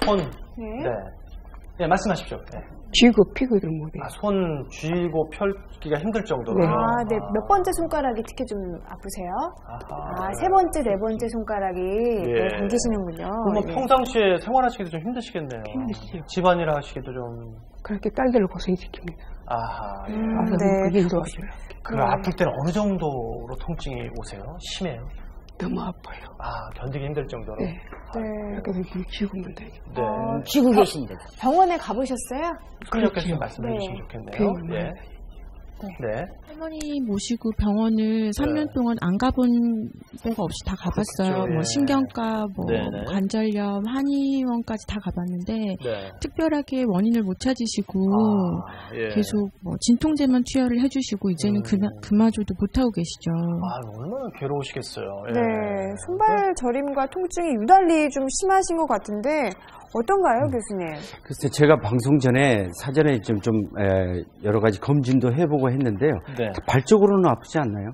손. 네. 네. 네, 말씀하십시오. 네. 쥐고 피고를 못해요. 손 쥐고 펼기가 힘들 정도로. 네. 네. 몇 번째 손가락이 특히 좀 아프세요? 아하. 세 번째, 네 번째 손가락이 예. 당기시는군요. 그럼 네. 평상시에 생활하시기도 좀 힘드시겠네요. 힘드시죠. 집안일 하시기도 좀. 그렇게 딸들을 고생시킵니다. 아하. 예. 와서 네. 그게 도와줘요. 그럼 아플 때는 어느 정도로 통증이 오세요? 심해요? 너무 아파요. 견디기 힘들 정도로? 네. 네. 그래서 쥐고만 다니고. 네. 쥐고 계신데. 병원에 가보셨어요? 그렇게 말씀해 네. 주시면 좋겠네요. 병원에 예. 네. 할머니 모시고 병원을 3년 동안 안 가본 데가 없이 다 가봤어요. 그렇죠. 뭐 예. 신경과, 뭐 네네. 관절염, 한의원까지 다 가봤는데 네. 특별하게 원인을 못 찾으시고 예. 계속 뭐 진통제만 투여를 해주시고 이제는 그마저도 못 하고 계시죠. 얼마나 괴로우시겠어요. 예. 네. 손발 저림과 통증이 유달리 좀 심하신 것 같은데 어떤가요, 교수님? 글쎄 제가 방송 전에 사전에 좀 여러 가지 검진도 해보고 했는데요. 네. 발적으로는 아프지 않나요?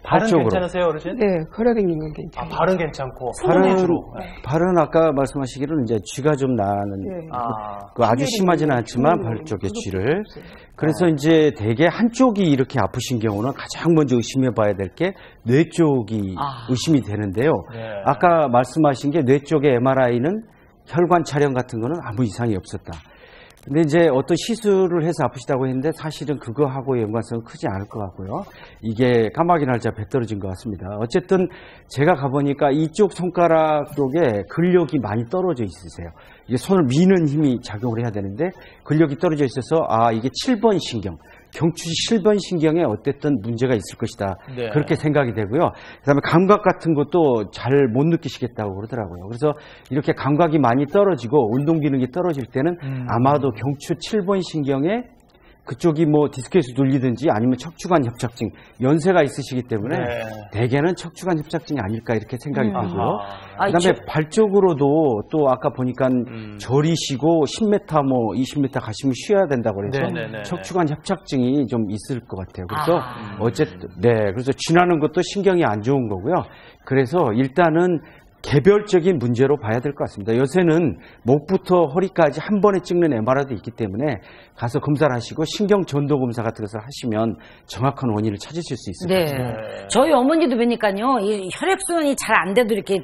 발은 발적으로. 괜찮으세요, 어르신? 네, 걸어다니는 건 괜찮아요. 발은 괜찮고 발은, 주로. 발은 아까 말씀하시기로는 이제 쥐가 좀 나는 네. 그 아주 심하지는 않지만 발 쪽에 쥐를. 그래서 이제 대개 한쪽이 이렇게 아프신 경우는 가장 먼저 의심해 봐야 될 게 뇌 쪽이 의심이 되는데요. 네. 아까 말씀하신 게 뇌 쪽의 MRI는 혈관 촬영 같은 거는 아무 이상이 없었다. 근데 이제 어떤 시술을 해서 아프시다고 했는데 사실은 그거하고의 연관성은 크지 않을 것 같고요. 이게 까마귀 날짜 배 떨어진 것 같습니다. 어쨌든 제가 가보니까 이쪽 손가락 쪽에 근력이 많이 떨어져 있으세요. 이게 손을 미는 힘이 작용을 해야 되는데 근력이 떨어져 있어서 이게 7번 신경, 경추 7번 신경에 어쨌든 문제가 있을 것이다. 네. 그렇게 생각이 되고요. 그다음에 감각 같은 것도 잘 못 느끼시겠다고 그러더라고요. 그래서 이렇게 감각이 많이 떨어지고 운동 기능이 떨어질 때는 아마도 경추 7번 신경에 그쪽이 뭐 디스크에서 눌리든지 아니면 척추관 협착증, 연세가 있으시기 때문에 네. 대개는 척추관 협착증이 아닐까 이렇게 생각이 들고요. 아하. 그다음에 발 쪽으로도 또 아까 보니까 저리시고 10m 뭐 20m 가시면 쉬어야 된다고 그래서 네네네. 척추관 협착증이 좀 있을 것 같아요. 그래서 어쨌든 그래서 쥐나는 것도 신경이 안 좋은 거고요. 그래서 일단은 개별적인 문제로 봐야 될 것 같습니다. 요새는 목부터 허리까지 한 번에 찍는 MRI도 있기 때문에 가서 검사를 하시고 신경 전도 검사 같은 것을 하시면 정확한 원인을 찾으실 수 있을 것 같습니다. 네. 저희 어머니도 뵈니까요, 이 혈액순환이 잘 안 돼도 이렇게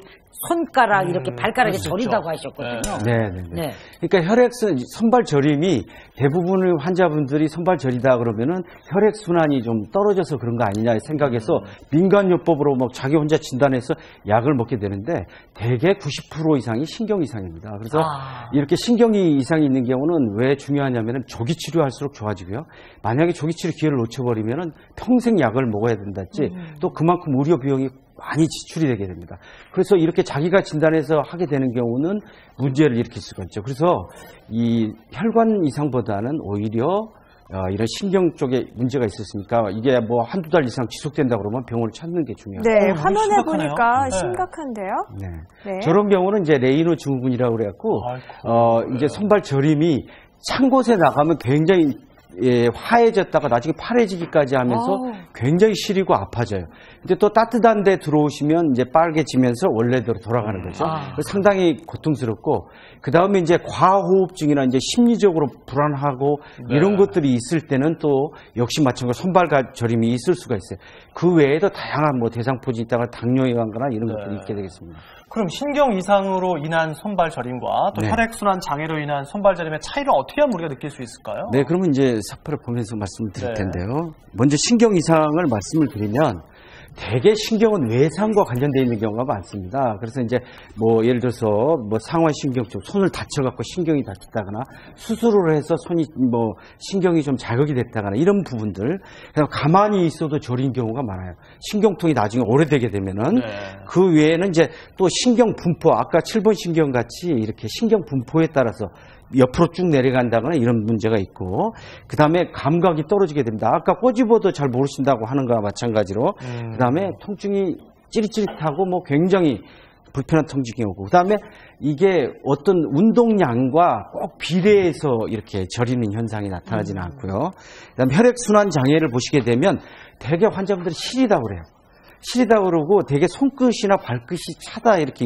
손가락, 이렇게 발가락이 저리다고 하셨거든요. 네. 그러니까 혈액순, 선발 저림이 대부분의 환자분들이 선발 저리다 그러면은 혈액순환이 좀 떨어져서 그런 거 아니냐 생각해서 민간요법으로 막 자기 혼자 진단해서 약을 먹게 되는데 대개 90% 이상이 신경 이상입니다. 그래서 이렇게 신경이 이상이 있는 경우는 왜 중요하냐면은 조기 치료할수록 좋아지고요. 만약에 조기 치료 기회를 놓쳐버리면은 평생 약을 먹어야 된다지 또 그만큼 의료 비용이 많이 지출이 되게 됩니다. 그래서 이렇게 자기가 진단해서 하게 되는 경우는 문제를 일으킬 수가 있죠. 그래서 이 혈관 이상보다는 오히려 이런 신경 쪽에 문제가 있었으니까 이게 뭐 한두 달 이상 지속된다 그러면 병원을 찾는 게 중요합니다. 네, 화면에 심각하네요. 보니까 네. 심각한데요. 네. 저런 경우는 이제 레이노 증후군이라고 그래갖고 이제 손발 저림이 찬 곳에 나가면 굉장히 화해졌다가 나중에 파래지기까지 하면서 굉장히 시리고 아파져요. 근데 또 따뜻한 데 들어오시면 이제 빨개지면서 원래대로 돌아가는 거죠. 상당히 고통스럽고 그 다음에 이제 과호흡증이나 이제 심리적으로 불안하고 이런 것들이 있을 때는 또 역시 마찬가지로 손발 저림이 있을 수가 있어요. 그 외에도 다양한 뭐 대상포진이 있다가 당뇨에 관한 이런 것들이 있게 되겠습니다. 그럼 신경 이상으로 인한 손발 저림과 또 혈액순환 장애로 인한 손발 저림의 차이를 어떻게 하면 우리가 느낄 수 있을까요? 네, 그러면 이제 사파를 보면서 말씀을 드릴 텐데요. 먼저 신경 이상을 말씀을 드리면 대개 신경은 외상과 관련되어 있는 경우가 많습니다. 그래서 이제 뭐 예를 들어서 뭐 상완신경 쪽 손을 다쳐갖고 신경이 다쳤다거나 수술을 해서 손이 뭐 신경이 좀 자극이 됐다거나 이런 부분들 그냥 가만히 있어도 저린 경우가 많아요. 신경통이 나중에 오래되게 되면은 그 외에는 이제 또 신경 분포 아까 7번 신경 같이 이렇게 신경 분포에 따라서 옆으로 쭉 내려간다거나 이런 문제가 있고 그 다음에 감각이 떨어지게 됩니다. 아까 꼬집어도 잘 모르신다고 하는 거와 마찬가지로 그 다음에 통증이 찌릿찌릿하고 뭐 굉장히 불편한 통증이 오고 그 다음에 이게 어떤 운동량과 꼭 비례해서 이렇게 저리는 현상이 나타나지는 않고요. 그 다음에 혈액순환 장애를 보시게 되면 대개 환자분들이 시리다고 그래요. 시리다고 그러고 대개 손끝이나 발끝이 차다 이렇게